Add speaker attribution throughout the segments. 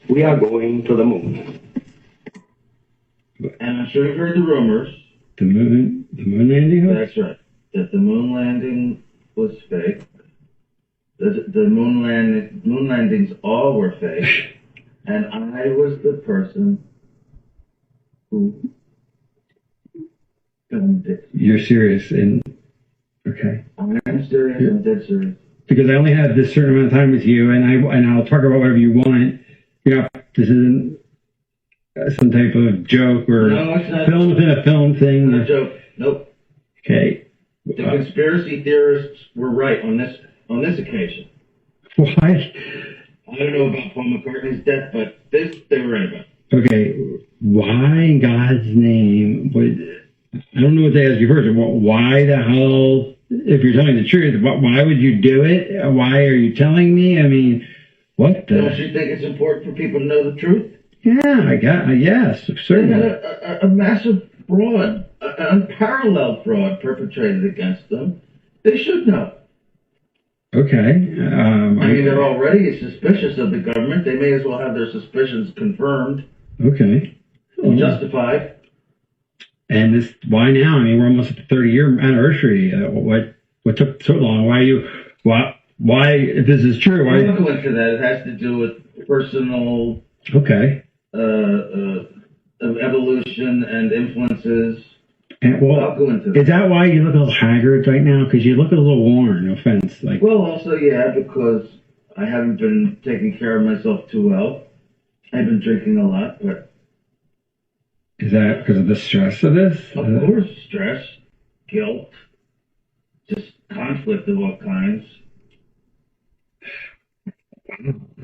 Speaker 1: We are going to the moon.
Speaker 2: And I'm sure you've heard the rumors.
Speaker 3: The moon landing hoax?
Speaker 2: That's right. That the moon landing was fake. The moon landings all were fake. And I was the person who filmed it.
Speaker 3: You're serious and okay.
Speaker 2: I'm serious. I'm dead serious.
Speaker 3: Because I only have this certain amount of time with you, and I'll talk about whatever you want. You know, this isn't some type of joke or film within a film thing.
Speaker 2: Not a joke. Nope.
Speaker 3: Okay.
Speaker 2: The conspiracy theorists were right on this occasion.
Speaker 3: Why?
Speaker 2: I don't know about Paul McCartney's death, but this they were right about.
Speaker 3: Okay. Why in God's name I don't know what they asked you first. Why the hell, if you're telling the truth, why would you do it? Why are you telling me? I mean, what the...
Speaker 2: Don't you think it's important for people to know the truth?
Speaker 3: Yeah, yes, certainly.
Speaker 2: They had a massive fraud, an unparalleled fraud perpetrated against them. They should know.
Speaker 3: Okay.
Speaker 2: I mean, they're already suspicious of the government. They may as well have their suspicions confirmed.
Speaker 3: Okay.
Speaker 2: Justified.
Speaker 3: And this, why now? I mean, we're almost at the 30-year anniversary. What took so long? Why, if this is true, why?
Speaker 2: I'll go into that. It has to do with personal...
Speaker 3: Okay.
Speaker 2: Evolution and influences.
Speaker 3: And, well,
Speaker 2: I'll go into that.
Speaker 3: Is that why you look a little haggard right now? Because you look a little worn, no offense.
Speaker 2: Well, also, yeah, because I haven't been taking care of myself too well. I've been drinking a lot, but...
Speaker 3: Is that because of the stress of this?
Speaker 2: Of course, stress, guilt, just conflict of all kinds.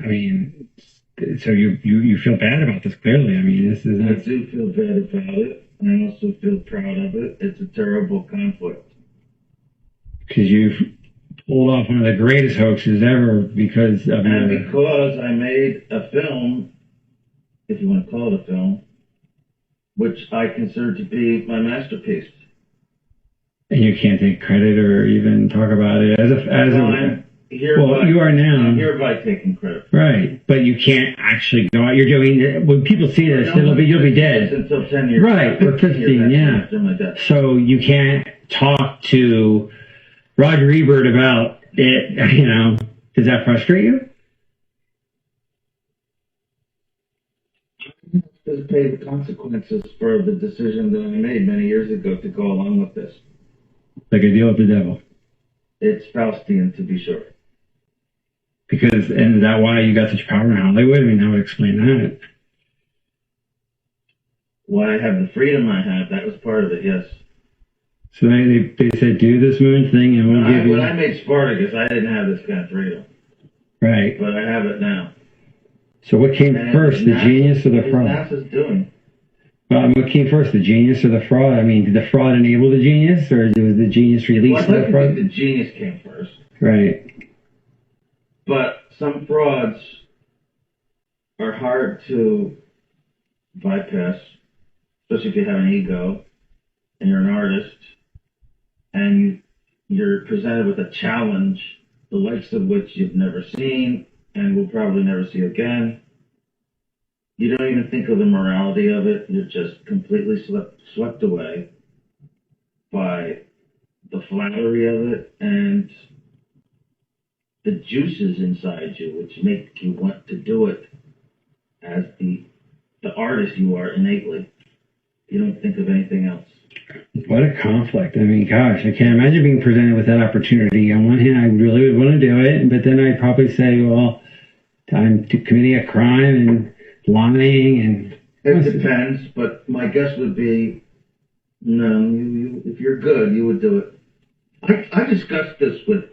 Speaker 3: I mean, so you feel bad about this, clearly. I mean, this is...
Speaker 2: I do feel bad about it. I also feel proud of it. It's a terrible conflict.
Speaker 3: Because you've pulled off one of the greatest hoaxes ever because of
Speaker 2: because I made a film, if you want to call it a film, which I consider to be my masterpiece.
Speaker 3: And you can't take credit or even talk about it you are now.
Speaker 2: I'm hereby taking credit.
Speaker 3: Right, but you can't actually go out. You're doing when people see this, you'll be dead.
Speaker 2: Until 10 years.
Speaker 3: Right, or 15, yeah. So you can't talk to Roger Ebert about it. You know, does that frustrate you?
Speaker 2: To pay the consequences for the decision that I made many years ago to go along with this.
Speaker 3: Like a deal with the devil.
Speaker 2: It's Faustian, to be sure.
Speaker 3: Because, and is that why you got such power in Hollywood? I mean, I would explain that.
Speaker 2: Why I have the freedom I have, that was part of it, yes.
Speaker 3: So they said, do this moon thing and we'll give you...
Speaker 2: When I made Spartacus, I didn't have this kind of freedom.
Speaker 3: Right.
Speaker 2: But I have it now.
Speaker 3: So what came first, the genius or the fraud?
Speaker 2: What NASA's doing.
Speaker 3: What came first, the genius or the fraud? I mean, did the fraud enable the genius, or was the genius released
Speaker 2: the fraud?
Speaker 3: I
Speaker 2: think the genius came first.
Speaker 3: Right.
Speaker 2: But some frauds are hard to bypass, especially if you have an ego and you're an artist and you're presented with a challenge, the likes of which you've never seen and will probably never see again. You don't even think of the morality of it. You're just completely swept away by the flattery of it and the juices inside you, which make you want to do it as the artist you are innately. You don't think of anything else.
Speaker 3: What a conflict. I mean, gosh, I can't imagine being presented with that opportunity. On one hand, I really would want to do it, but then I'd probably say, well, I'm committing a crime and lying and...
Speaker 2: It depends, but my guess would be, no, you if you're good, you would do it. I discussed this with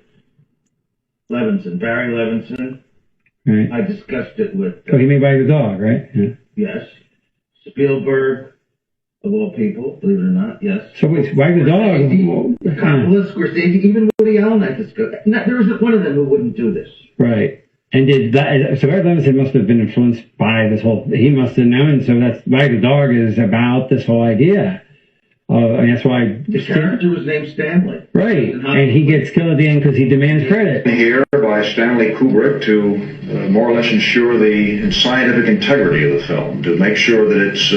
Speaker 2: Levinson, Barry Levinson.
Speaker 3: Right.
Speaker 2: I discussed it with...
Speaker 3: he made Wag the Dog, right? Yeah.
Speaker 2: Yes. Spielberg, of all people, believe it or not, yes.
Speaker 3: So wait, Wag the Dog...
Speaker 2: Coppola, Scorsese, even Woody Allen I discussed. There isn't one of them who wouldn't do this.
Speaker 3: Right. And did that... So Barry Levinson must have been influenced by this whole... He must have known, so that's... Wag the Dog is about this whole idea And that's why.
Speaker 2: The character was named Stanley.
Speaker 3: Right, and he gets killed at the end because he demands credit.
Speaker 4: Here by Stanley Kubrick to more or less ensure the scientific integrity of the film, to make sure that it's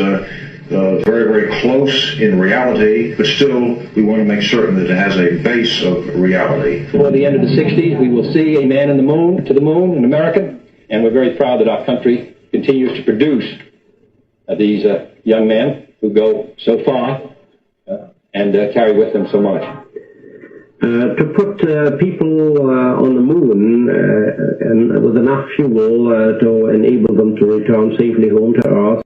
Speaker 4: very, very close in reality, but still we want to make certain that it has a base of reality.
Speaker 5: Before the end of the 60s, we will see a man to the moon in America, and we're very proud that our country continues to produce these young men who go so far and carry with them so much.
Speaker 1: To put people on the moon and with enough fuel to enable them to return safely home to Earth